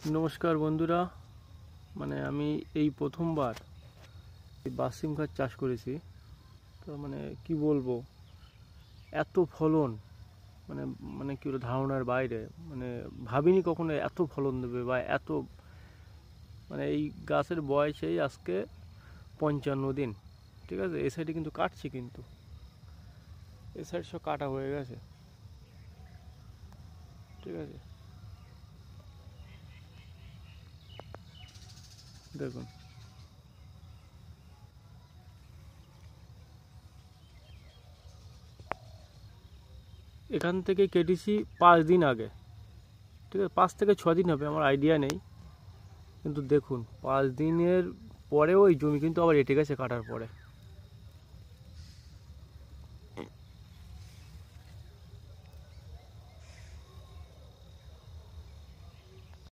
নমস্কার বন্ধুরা, আমি এই প্রথমবার এই বাসিম গাছ চাষ করেছি। তো কি বলবো, এত ফলন মানে মানে কি বলবো, ধারণার বাইরে। ভাবিনি কখনো এত ফলন দেবে বা এত। এই গাছের বয়স এই আজকে 55 দিন। ঠিক আছে, এই সাইডে কিন্তু কাটছি, কিন্তু এই সাইড সব কাটা হয়ে গেছে। ঠিক আছে, দেখুন এখান থেকে কেটেছি 5 দিন আগে। ঠিক আছে, 5 থেকে 6 দিন হবে, আমার আইডিয়া নেই। কিন্তু দেখুন 5 দিনের পরেও ওই জমি কিন্তু আবার এঁটে গেছে কাটার পরে।